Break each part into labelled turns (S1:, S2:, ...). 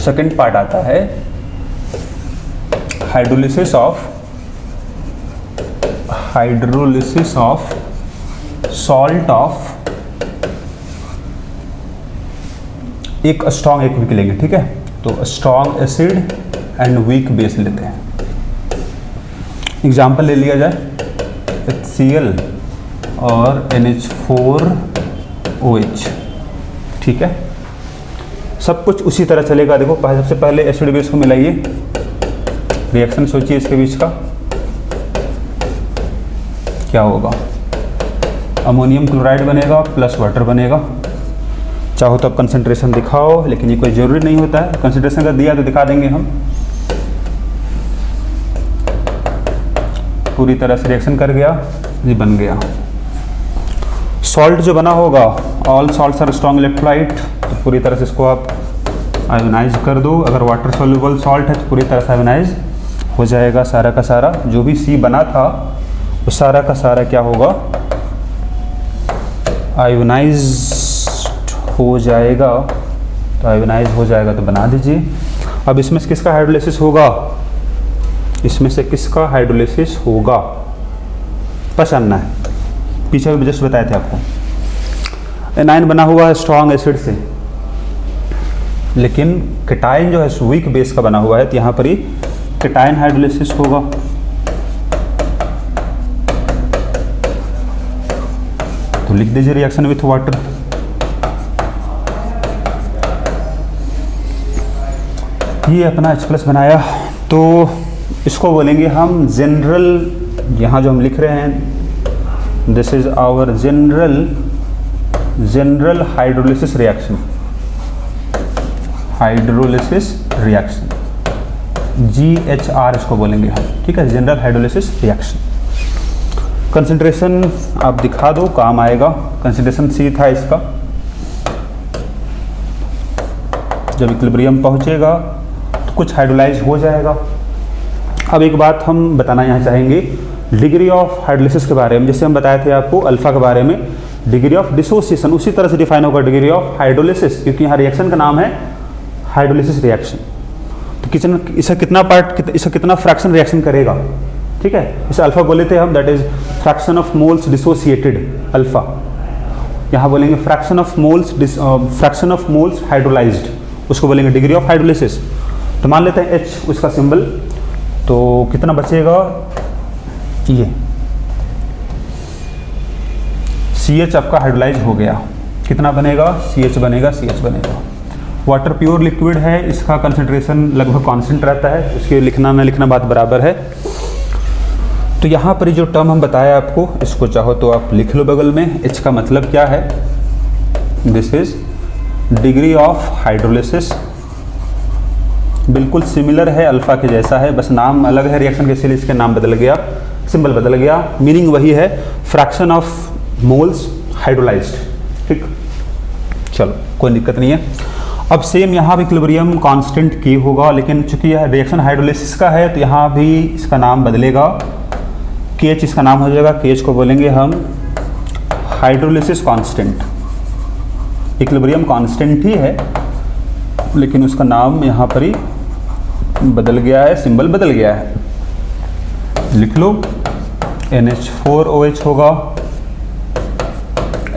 S1: Second part आता है hydrolysis of salt of एक स्ट्रॉन्ग एक वीक लेंगे, ठीक है। तो strong acid and weak base लेते हैं। एग्जाम्पल ले लिया जाए HCl और NH4OH, ठीक है। सब कुछ उसी तरह चलेगा। देखो सबसे पहले एसिड बेस को मिलाइए, रिएक्शन सोचिए इसके बीच का क्या होगा। अमोनियम क्लोराइड बनेगा प्लस वाटर बनेगा। चाहो तो आप कंसंट्रेशन दिखाओ, लेकिन ये कोई ज़रूरी नहीं होता है। कंसंट्रेशन अगर दिया तो दिखा देंगे हम। पूरी तरह से रिएक्शन कर गया, ये बन गया। सॉल्ट जो बना होगा, all salts are strong electrolyte, तो पूरी तरह से इसको आप आयोनाइज कर दो। अगर वाटर सॉल्युबल सॉल्ट है तो पूरी तरह से आयोनाइज हो जाएगा। सारा का सारा जो भी सी बना था वो सारा का सारा क्या होगा, आयोनाइज हो जाएगा। तो आयोनाइज हो जाएगा तो बना दीजिए। अब इसमें से किसका हाइड्रोलिसिस होगा, इसमें से किसका हाइड्रोलिसिस होगा पहचानना है। पीछे भी जस्ट बताए थे आपको। एनाइन बना हुआ है स्ट्रॉन्ग एसिड से, लेकिन केटाइन जो है वीक बेस का बना हुआ है, तो यहाँ पर ही केटाइन हाइड्रोलिसिस होगा। तो लिख दीजिए रिएक्शन विथ वाटर। ये अपना H+ बनाया, तो इसको बोलेंगे हम जनरल। यहाँ जो हम लिख रहे हैं, this is our general hydrolysis reaction, GHR इसको बोलेंगे हम, ठीक है, जनरल हाइड्रोलिसिस रिएक्शन। कंसंट्रेशन आप दिखा दो, काम आएगा। कंसंट्रेशन C था इसका। जब इक्विलिब्रियम पहुंचेगा तो कुछ हाइड्रोलाइज हो जाएगा। अब एक बात हम बताना यहाँ चाहेंगे डिग्री ऑफ हाइड्रोलिसिस के बारे में। जैसे हम बताए थे आपको अल्फा के बारे में, डिग्री ऑफ डिसोसिएशन उसी तरह से डिफाइन होगा डिग्री ऑफ हाइड्रोलिसिस, क्योंकि यहाँ रिएक्शन का नाम है हाइड्रोलिसिस रिएक्शन। तो इसका कितना फ्रैक्शन रिएक्शन करेगा, ठीक है। इसे अल्फा बोले थे हम, that is fraction of moles dissociated alpha. यहाँ बोलेंगे फ्रैक्शन ऑफ मोल्स हाइड्रोलाइज्ड, उसको बोलेंगे डिग्री ऑफ हाइड्रोलिसिस। तो मान लेते हैं H उसका सिंबल, तो कितना बचेगा, ये CH आपका हाइड्रोलाइज हो गया। कितना बनेगा, CH बनेगा। वाटर प्योर लिक्विड है, इसका कंसंट्रेशन लगभग कांस्टेंट रहता है, उसके लिखना न लिखना बात बराबर है। तो यहाँ पर जो टर्म हम बताया आपको, इसको चाहो तो आप लिख लो बगल में। H का मतलब क्या है, this is degree of hydrolysis. बिल्कुल सिमिलर है, अल्फा के जैसा है, बस नाम अलग है रिएक्शन के, इसलिए इसके नाम बदल गया, सिंबल बदल गया। मीनिंग वही है, फ्रैक्शन ऑफ मोल्स हाइड्रोलाइज्ड, ठीक। चलो कोई दिक्कत नहीं है। अब सेम यहाँ भी इक्विलिब्रियम कांस्टेंट की होगा, लेकिन चूंकि यह रिएक्शन हाइड्रोलिसिस का है तो यहाँ भी इसका नाम बदलेगा। KH इसका नाम हो जाएगा। KH को बोलेंगे हम हाइड्रोलिसिस कांस्टेंट। इक्विलिब्रियम कांस्टेंट ही है, लेकिन उसका नाम यहाँ पर ही बदल गया है, सिंबल बदल गया है। लिख लो NH4OH होगा,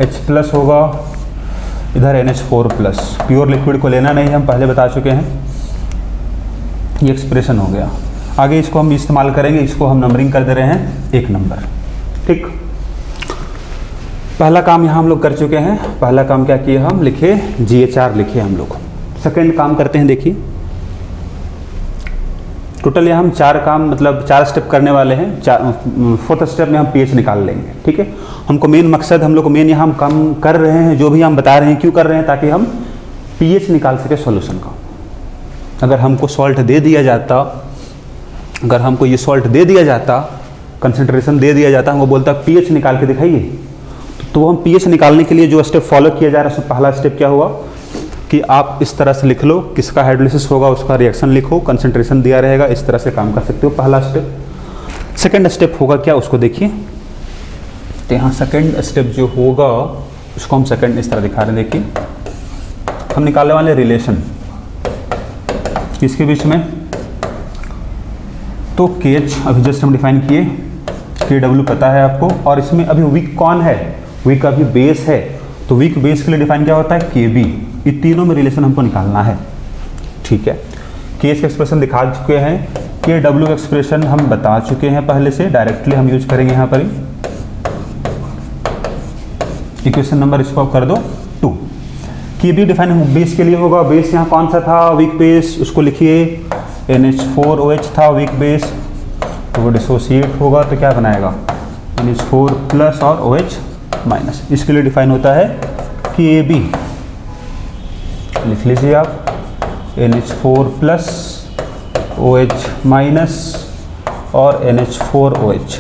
S1: H+ होगा, इधर NH4+। प्योर लिक्विड को लेना नहीं, हम पहले बता चुके हैं। ये एक्सप्रेशन हो गया। आगे इसको हम इस्तेमाल करेंगे, इसको हम नंबरिंग कर दे रहे हैं 1 नंबर, ठीक। पहला काम यहाँ हम लोग कर चुके हैं। पहला काम क्या किए हम, लिखे GHR लिखे हम लोग। सेकेंड काम करते हैं, देखिए टोटल यहाँ हम 4 काम मतलब 4 स्टेप करने वाले हैं। 4th स्टेप में हम pH निकाल लेंगे, ठीक है। हमको मेन मकसद, हम लोग को मेन यहाँ हम काम कर रहे हैं, जो भी हम बता रहे हैं क्यों कर रहे हैं, ताकि हम pH निकाल सके सॉल्यूशन का। अगर हमको सॉल्ट दे दिया जाता, अगर हमको ये सॉल्ट दे दिया जाता, कंसंट्रेशन दे दिया जाता, हमको बोलता pH निकाल के दिखाइए, तो हम pH निकालने के लिए जो स्टेप फॉलो किया जा रहा है, उसमें पहला स्टेप क्या हुआ कि आप इस तरह से लिख लो, किसका हाइड्रोलिसिस होगा उसका रिएक्शन लिखो, कंसंट्रेशन दिया रहेगा, इस तरह से काम कर सकते हो, पहला स्टेप। सेकंड स्टेप होगा क्या, उसको देखिए। तो यहाँ सेकंड स्टेप जो होगा उसको हम सेकंड इस तरह दिखा रहे हैं। देखिए हम निकालने वाले रिलेशन, किसके बीच में, तो KH अभी जस्ट हम डिफाइन किए, KW पता है आपको, और इसमें अभी वीक कौन है, वीक अभी बेस है, तो वीक बेस के लिए डिफाइन क्या होता है, KB। ये तीनों में रिलेशन हमको निकालना है, ठीक है। KH का एक्सप्रेशन दिखा चुके हैं, KW एक्सप्रेशन हम बता चुके हैं पहले से, डायरेक्टली हम यूज करेंगे यहाँ पर ही। इक्वेशन नंबर इसको आप कर दो 2। KB डिफाइन बेस के लिए होगा, बेस यहाँ कौन सा था, वीक बेस, उसको लिखिए NH4OH था वीक बेस, तो वो डिसोसिएट होगा तो क्या बनाएगा, NH4 प्लस और OH माइनस। इसके लिए डिफाइन होता है KB, लिख लीजिए आप, NH4 प्लस OH माइनस और NH4OH,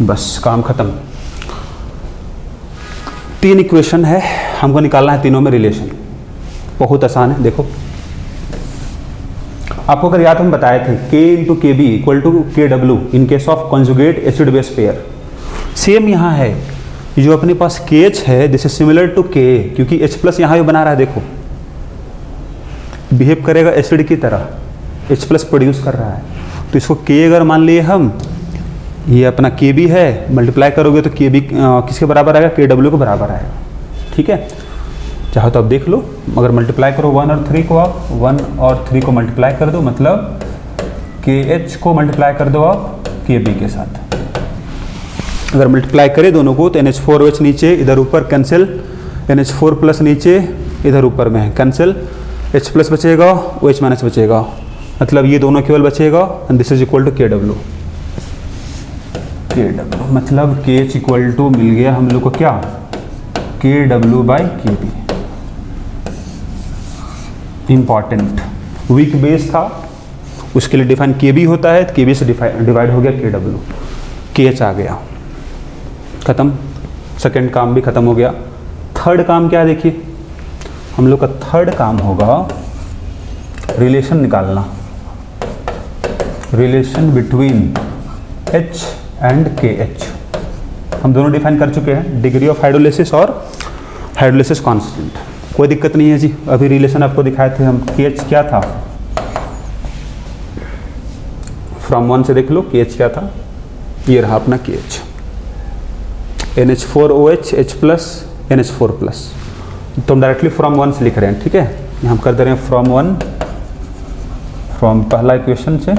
S1: बस काम खत्म। 3 इक्वेशन है, हमको निकालना है तीनों में रिलेशन, बहुत आसान है। देखो आपको अगर याद हम बताए थे K into KB equal to KW in case of conjugate acid base pair. Same यहाँ है, जो अपने पास KH है this is similar to K, क्योंकि H प्लस यहाँ भी बना रहा है, देखो बिहेव करेगा एसिड की तरह, H प्लस प्रोड्यूस कर रहा है, तो इसको K अगर मान लिए हम, ये अपना KB है, मल्टीप्लाई करोगे तो KB किसके बराबर आएगा, KW के बराबर आएगा, ठीक है। चाहो तो आप देख लो, अगर मल्टीप्लाई करो 1 और 3 को, आप 1 और 3 को मल्टीप्लाई कर दो, मतलब KH को मल्टीप्लाई कर दो आप KB के साथ। अगर मल्टीप्लाई करें दोनों को तो NH4OH नीचे, इधर ऊपर कैंसिल, NH4 प्लस नीचे, इधर ऊपर में है कैंसिल, H प्लस बचेगा, OH माइनस बचेगा, मतलब ये दोनों केवल बचेगा, and this is equal to KW। मतलब KH इक्वल टू मिल गया हम लोग को क्या, KW by KB। Important, weak base था उसके लिए डिफाइन KB होता है, KB से डिवाइड हो गया KW, KH आ गया, खत्म। सेकंड काम भी खत्म हो गया। थर्ड काम क्या है, देखिए हम लोग का थर्ड काम होगा रिलेशन निकालना, relation between H and KH। हम दोनों डिफाइन कर चुके हैं, डिग्री ऑफ हाइड्रोलिसिस और हाइड्रोलिसिस कांस्टेंट, कोई दिक्कत नहीं है जी। अभी रिलेशन आपको दिखाए थे हम, KH क्या था, फ्रॉम 1 से देख लो KH क्या था, ये रहा अपना KH, NH4OH H plus NH4 plus, तो हम डायरेक्टली फ्रॉम 1 से लिख रहे हैं, ठीक है। यहाँ हम कर दे रहे हैं फ्रॉम 1, फ्रॉम पहला इक्वेशन से,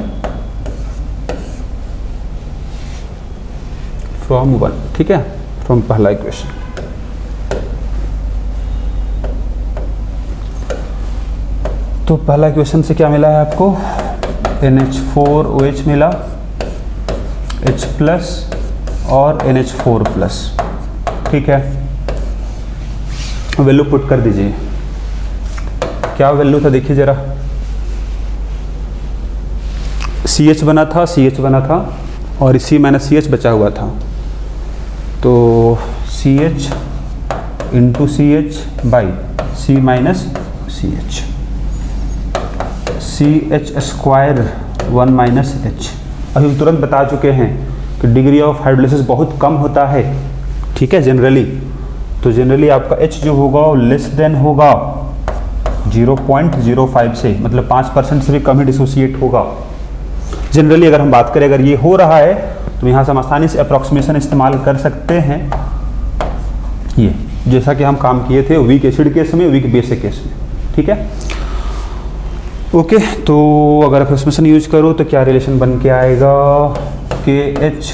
S1: फ्रॉम 1, ठीक है, फ्रॉम पहला इक्वेशन। तो पहला इक्वेशन से क्या मिला है आपको, NH4OH मिला, H प्लस और NH4 प्लस, ठीक है। वैल्यू पुट कर दीजिए, क्या वैल्यू था देखिए जरा, CH बना था, CH बना था और C माइनस CH बचा हुआ था, तो CH into CH by C minus CH, CH square 1 minus H। अभी तुरंत बता चुके हैं कि डिग्री ऑफ हाइड्रोलिसिस बहुत कम होता है, ठीक है, जनरली, तो जनरली आपका H जो होगा वो लेस देन होगा 0.05 से, मतलब 5% से भी कम ही डिसोसिएट होगा जनरली। अगर हम बात करें, अगर ये हो रहा है तो यहाँ से हम आसानी से अप्रॉक्सीमेशन इस्तेमाल कर सकते हैं, ये जैसा कि हम काम किए थे वीक एसिड केस में, वीक बेस केस में, ठीक है। ओके, तो अगर अप्रॉक्सीमेशन यूज करो तो क्या रिलेशन बन के आएगा, KH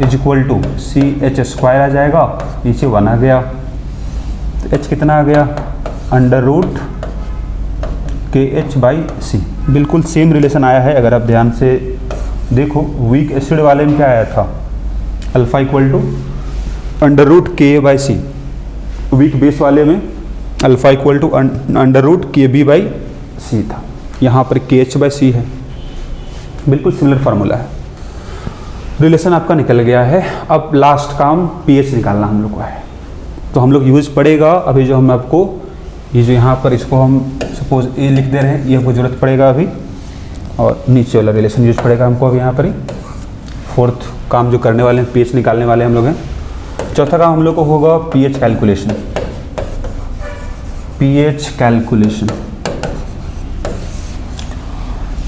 S1: is equal to CH square आ जाएगा, नीचे 1 आ गया, तो H कितना आ गया, under root KH by C। बिल्कुल सेम रिलेशन आया है, अगर आप ध्यान से देखो, वीक एसिड वाले में क्या आया था, alpha equal to under root Ka by C, weak base वाले में alpha equal to under root KB by C था, यहाँ पर KH बाई C है, बिल्कुल सिमिलर फार्मूला है, रिलेशन आपका निकल गया है। अब लास्ट काम pH निकालना हम लोग को है, तो हम लोग यूज पड़ेगा अभी जो हम आपको, ये जो यहाँ पर इसको हम सपोज A लिख दे रहे हैं, ये हमको जरूरत पड़ेगा अभी, और नीचे वाला रिलेशन यूज पड़ेगा हमको अभी यहाँ पर ही। फोर्थ काम जो करने वाले हैं, pH निकालने वाले हम लोग हैं। चौथा काम हम लोग को होगा pH calculation. PH calculation.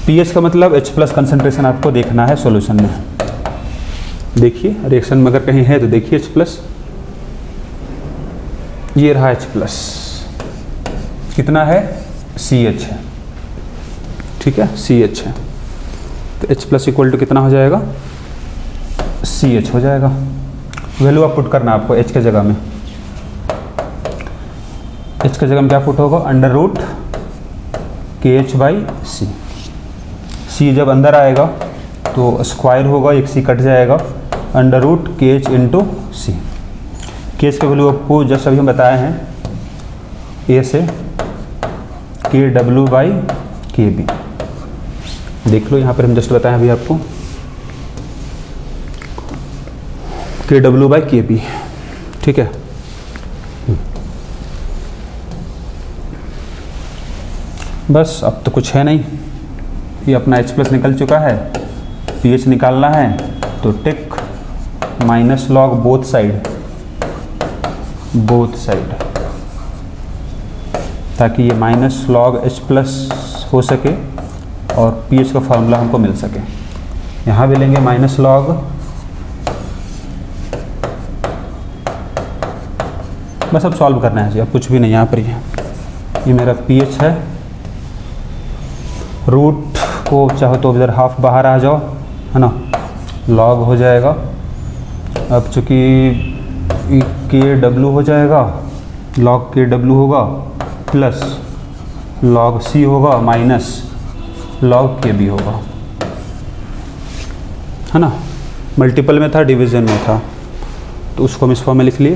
S1: PH का मतलब H प्लस कंसंट्रेशन आपको देखना है सॉल्यूशन में। देखिए रिएक्शन में अगर कहीं है तो देखिए H प्लस, ये रहा H प्लस, कितना है CH है, ठीक है CH है, तो H प्लस इक्वल टू कितना हो जाएगा CH हो जाएगा। वैल्यू आप पुट करना आपको H के जगह में, H के जगह में क्या पुट होगा under root KH by C। C जब अंदर आएगा तो स्क्वायर होगा, एक C कट जाएगा, under root KH into C। KH की वैल्यू आपको जस्ट अभी हम बताए हैं A से KW बाई KB। देख लो यहाँ पर हम जस्ट बताएं अभी आपको KW बाई KB, ठीक है। बस अब तो कुछ है नहीं, ये अपना H प्लस निकल चुका है, पीएच निकालना है तो टिक माइनस लॉग बोथ साइड ताकि ये माइनस लॉग H प्लस हो सके और पीएच का फार्मूला हमको मिल सके। यहाँ भी लेंगे माइनस लॉग, बस अब सॉल्व करना है जी, अब कुछ भी नहीं यहाँ पर। ये मेरा पीएच है, रूट को चाहो तो इधर हाफ बाहर आ जाओ, है ना, लॉग हो जाएगा। अब चूँकि KW हो जाएगा, लॉग KW होगा प्लस लॉग C होगा माइनस लॉग KB होगा, है ना। मल्टीपल में था, डिवीज़न में था, तो उसको हम इस फॉर्म में लिख लिए।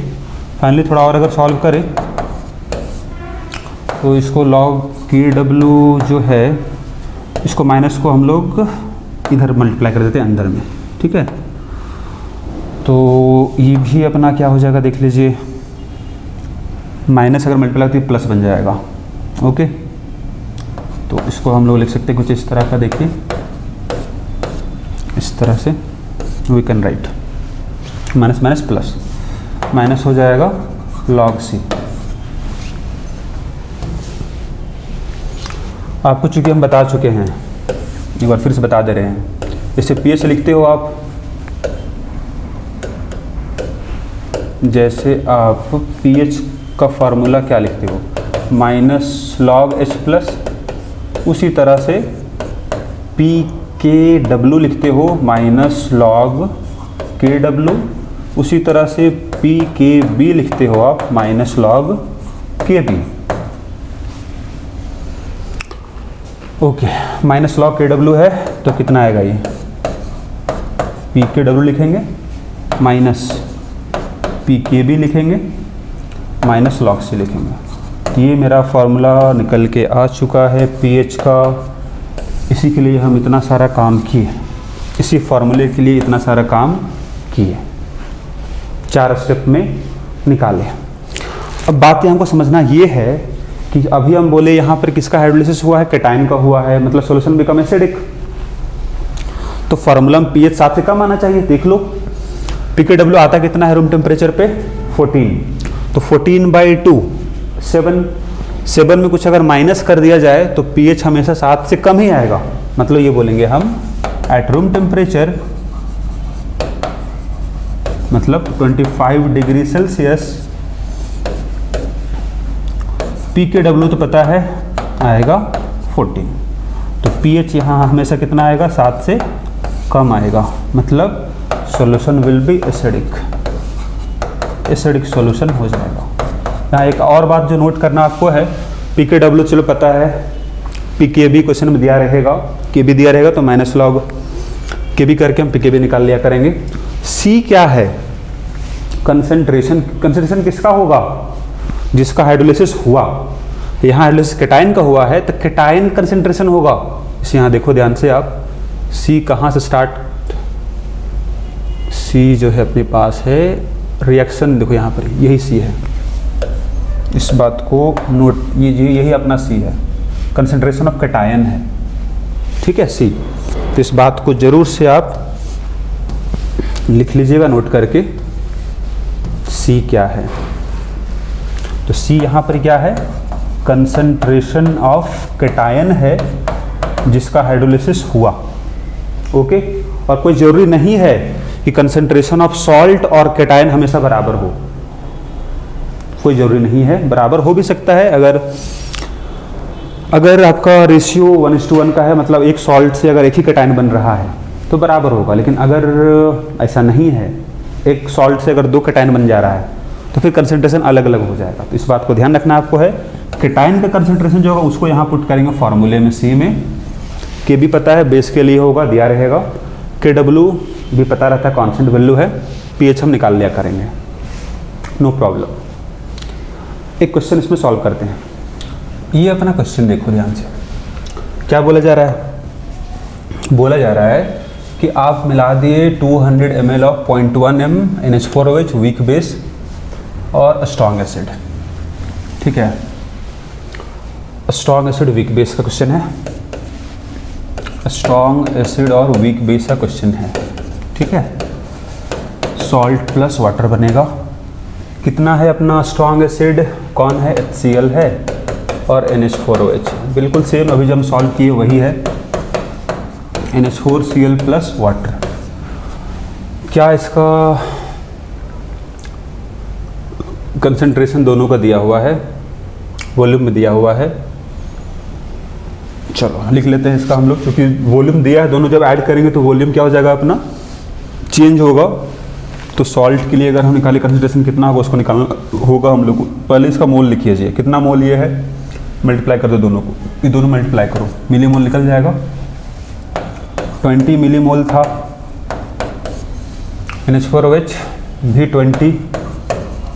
S1: फाइनली थोड़ा और अगर सॉल्व करें तो इसको लॉग KW जो है, इसको माइनस को हम लोग इधर मल्टीप्लाई कर देते हैं अंदर में, ठीक है। तो ये भी अपना क्या हो जाएगा देख लीजिए, माइनस अगर मल्टीप्लाई होती है प्लस बन जाएगा, ओके। तो इसको हम लोग लिख सकते हैं कुछ इस तरह का, देखिए इस तरह से we can write minus minus plus, minus हो जाएगा लॉग C। आपको चूँकि हम बता चुके हैं, एक बार फिर से बता दे रहे हैं। जैसे पीएच लिखते हो आप, जैसे आप पीएच का फार्मूला क्या लिखते हो, माइनस लॉग H प्लस, उसी तरह से PKW लिखते हो माइनस लॉग KW, उसी तरह से PKB लिखते हो आप minus log KB, okay. Minus log KW है तो कितना आएगा, ये PKW लिखेंगे माइनस PKB लिखेंगे माइनस लॉग C लिखेंगे। ये मेरा फार्मूला निकल के आ चुका है पीएच का। इसी के लिए हम इतना सारा काम किए, इसी फार्मूले के लिए इतना सारा काम किए, 4 स्टेप में निकाले। अब बात हमको समझना ये है कि अभी हम बोले यहाँ पर किसका हाइड्रोलिसिस हुआ है, कैटायन का हुआ है, मतलब सॉल्यूशन बिकम एसिडिक। तो फार्मूला में पीएच 7 से कम आना चाहिए। देख लो PKW आता कितना है रूम टेम्परेचर पे 14, तो 14/2 7 में कुछ अगर माइनस कर दिया जाए तो पीएच हमेशा 7 से कम ही आएगा। मतलब ये बोलेंगे हम एट रूम टेम्परेचर, मतलब 25 डिग्री सेल्सियस, PKW तो पता है आएगा 14, तो पीएच यहाँ हमेशा कितना आएगा 7 से कम आएगा, मतलब solution will be acidic solution हो जाएगा। यहाँ एक और बात जो नोट करना आपको है, PKW चलो पता है, PKB क्वेश्चन में दिया रहेगा, KB दिया रहेगा तो माइनस लॉग KB करके हम PKB निकाल लिया करेंगे। C क्या है, कंसंट्रेशन। कंसंट्रेशन किसका होगा, जिसका हाइड्रोलिसिस हुआ। यहाँ हाइड्रोलिसिस कैटायन का हुआ है तो कैटायन कंसंट्रेशन होगा। इसे यहाँ देखो ध्यान से आप, C कहाँ से स्टार्ट, C जो है अपने पास है रिएक्शन, देखो यहाँ पर यही C है, इस बात को नोट, ये यही अपना C है, कंसंट्रेशन ऑफ कैटायन है, ठीक है C। तो इस बात को जरूर से आप लिख लीजिएगा नोट करके, C क्या है। तो C यहाँ पर क्या है कंसंट्रेशन ऑफ कैटायन है जिसका हाइड्रोलिसिस हुआ। ओके, और कोई जरूरी नहीं है कि कंसंट्रेशन ऑफ सॉल्ट और कैटायन हमेशा बराबर हो, कोई जरूरी नहीं है, बराबर हो भी सकता है। अगर आपका रेशियो 1:1 का है, मतलब एक सॉल्ट से अगर एक ही कैटायन बन रहा है तो बराबर होगा, लेकिन अगर ऐसा नहीं है, एक सॉल्ट से अगर 2 कैटायन बन जा रहा है तो फिर कंसंट्रेशन अलग अलग हो जाएगा। तो इस बात को ध्यान रखना आपको है। कैटायन का कंसंट्रेशन जो होगा उसको यहाँ पुट करेंगे फॉर्मूले में, सी में। के भी पता है, बेस के लिए होगा, दिया रहेगा। के डब्ल्यू भी पता रहता है, कांस्टेंट वैल्यू है। पीएच हम निकाल लिया करेंगे, नो प्रॉब्लम। एक क्वेश्चन इसमें सॉल्व करते हैं। ये अपना क्वेश्चन देखो ध्यान से, क्या बोला जा रहा है? बोला जा रहा है कि आप मिला दिए 200 ml of 0.1 m NH4OH weak base और स्ट्रॉन्ग एसिड। ठीक है, स्ट्रॉन्ग एसिड वीक बेस का क्वेश्चन है, स्ट्रॉन्ग एसिड और वीक बेस का क्वेश्चन है। ठीक है, सॉल्ट प्लस वाटर बनेगा। कितना है अपना स्ट्रॉन्ग एसिड? कौन है? HCl है, और NH4OH बिल्कुल सेम अभी जब हम सॉल्व किए वही है, NH4Cl प्लस वाटर। क्या इसका कंसंट्रेशन दोनों का दिया हुआ है, वॉल्यूम में दिया हुआ है। चलो लिख लेते हैं इसका हम लोग, क्योंकि वॉल्यूम दिया है, दोनों जब ऐड करेंगे तो वॉल्यूम क्या हो जाएगा अपना, चेंज होगा। तो सॉल्ट के लिए अगर हम निकाले कंसंट्रेशन कितना होगा उसको निकालना होगा हम लोग को। पहले इसका मोल लिखिए, कितना मोल ये है, मल्टीप्लाई कर दो दोनों को, ये दोनों मल्टीप्लाई करो, मिली मोल निकल जाएगा। 20 मिली मोल था, NH4OH भी 20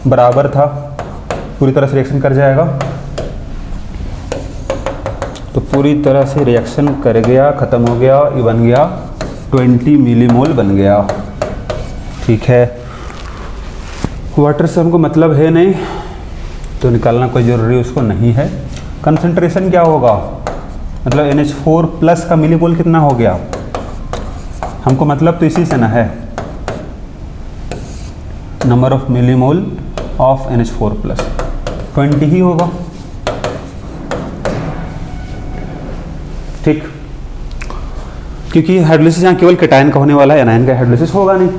S1: बराबर था, पूरी तरह से रिएक्शन कर जाएगा। तो पूरी तरह से रिएक्शन कर गया, ख़त्म हो गया, ये बन गया 20 मिली मोल बन गया। ठीक है, वाटर से हमको मतलब है नहीं तो निकालना कोई ज़रूरी उसको नहीं है। कंसंट्रेशन क्या होगा, मतलब NH4 प्लस का मिली मोल कितना हो गया, हमको मतलब तो इसी से ना है, number of millimole of NH4 plus 20 ही होगा। ठीक, क्योंकि हाइड्रोलिसिस यहाँ केवल कैटायन का होने वाला है, एनायन का हाइड्रोलिसिस होगा नहीं,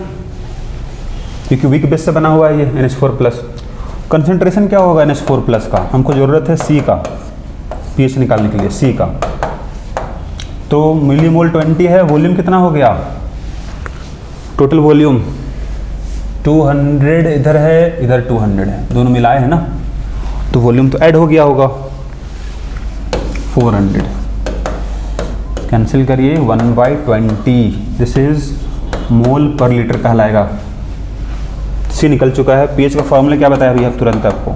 S1: क्योंकि वीक बेस से बना हुआ है ये NH4 प्लस। कंसंट्रेशन क्या होगा NH4 प्लस का, हमको ज़रूरत है C का, पीएच निकालने के लिए C का। तो मिली मोल 20 है, वॉल्यूम कितना हो गया, टोटल वॉल्यूम 200 इधर है, इधर 200 है, दोनों मिलाए हैं ना, तो वॉल्यूम तो ऐड हो गया होगा 400। कैंसिल करिए, 1/20 दिस इज मोल पर लीटर कहलाएगा। सी निकल चुका है। पीएच का फॉर्मूला क्या बताया अभी तुरंत आपको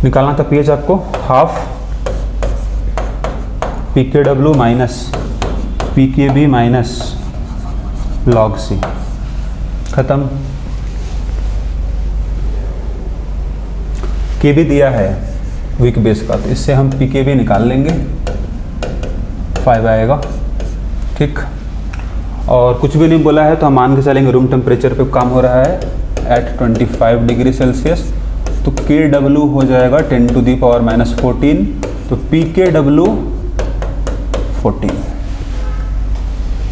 S1: निकालना था, पीएच आपको half PKW minus PKB minus log C, खत्म। KB दिया है वीक बेस का, तो इससे हम PKB निकाल लेंगे, 5 आएगा। ठीक, और कुछ भी नहीं बोला है तो हम मान के चलेंगे रूम टेम्परेचर पे काम हो रहा है एट 25 डिग्री सेल्सियस। तो KW हो जाएगा 10⁻⁻14, तो PKW 14।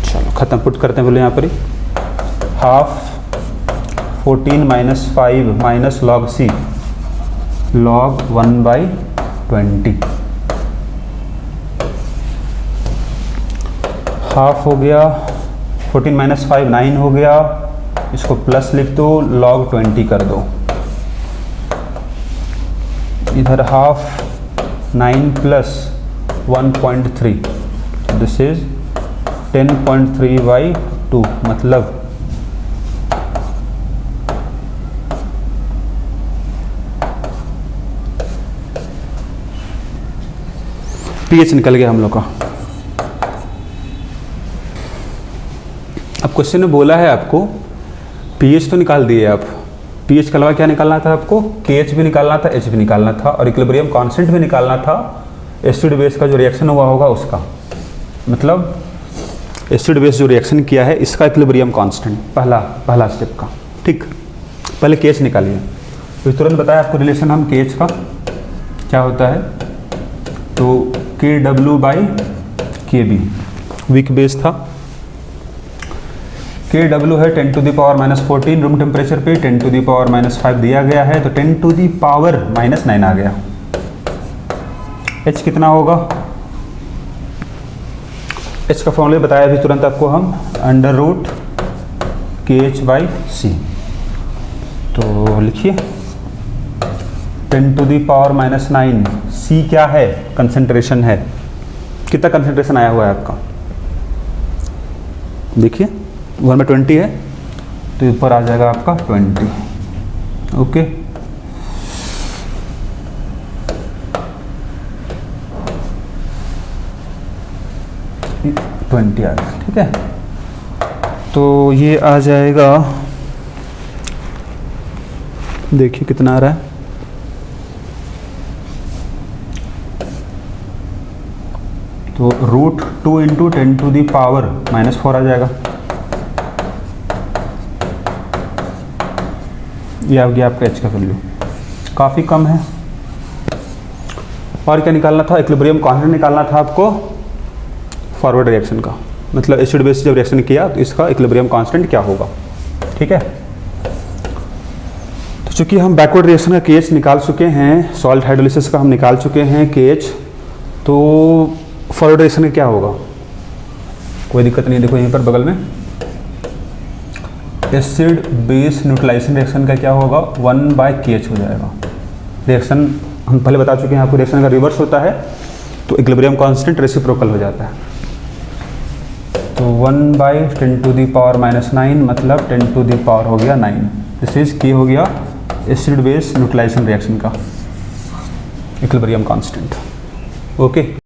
S1: चलो खत्म, पुट करते हैं बोले यहाँ पर ही, half 14 minus 5 minus log C, log 1/20, half हो गया, 14 माइनस 5 9 हो गया, इसको प्लस लिख दो, log 20 कर दो, इधर हाफ 9 प्लस 1.3, दिस इज 10.3/2, मतलब पीएच निकल गया हम लोग का। अब क्वेश्चन में बोला है आपको पीएच तो निकाल दिए आप, पीएच के अलावा क्या निकालना था आपको, केएच भी निकालना था, एच भी निकालना था, और इक्विलिब्रियम कांस्टेंट भी निकालना था एसिड बेस का जो रिएक्शन हुआ होगा उसका, मतलब एसिड बेस जो रिएक्शन किया है इसका इक्विलिब्रियम कांस्टेंट, पहला स्टेप का। ठीक, पहले केएच निकालिए, तो तुरंत बताया आपको रिलेशन हम केएच का, क्या होता है, तो KW/KB वीक बेस था। KW है 10⁻⁻14 रूम टेम्परेचर पे, 10⁻⁻5 दिया गया है, तो 10⁻⁻9 आ गया। H कितना होगा, H का फॉर्मूला बताया अभी तुरंत आपको हम, √KH/C। तो लिखिए 10⁻⁻9, C क्या है, कंसंट्रेशन है, कितना कंसंट्रेशन आया हुआ है आपका, देखिए 1/20 है, तो ऊपर आ जाएगा आपका 20। ओके, आ गया, ठीक है। तो ये आ जाएगा, देखिए कितना आ रहा है, तो √2 × 10⁻⁻4 आ जाएगा। ये आ गया आपका H का वैल्यू, काफ़ी कम है। और क्या निकालना था, इक्विलिब्रियम कांस्टेंट निकालना था आपको फॉरवर्ड रिएक्शन का, मतलब एसिड बेस जब रिएक्शन किया तो इसका इक्विलिब्रियम कांस्टेंट क्या होगा, ठीक है। तो चूंकि हम बैकवर्ड रिएक्शन का KH निकाल चुके हैं, सॉल्ट हाइड्रोलिसिस का हम निकाल चुके हैं KH, तो फॉरवर्ड रिएक्शन का क्या होगा, कोई दिक्कत नहीं। देखो यहीं पर बगल में एसिड बेस न्यूट्रलाइजेशन रिएक्शन का क्या होगा, 1/KH हो जाएगा। रिएक्शन हम पहले बता चुके हैं आपको, रिएक्शन का रिवर्स होता है तो इक्विलिब्रियम कांस्टेंट रेसिप्रोकल हो जाता है। तो 1/10⁻⁻9 मतलब 10⁻⁴ हो गया 9। दिस इज K हो गया एसिड बेस न्यूट्रलाइजेशन रिएक्शन का इक्विलिब्रियम कांस्टेंट। ओके।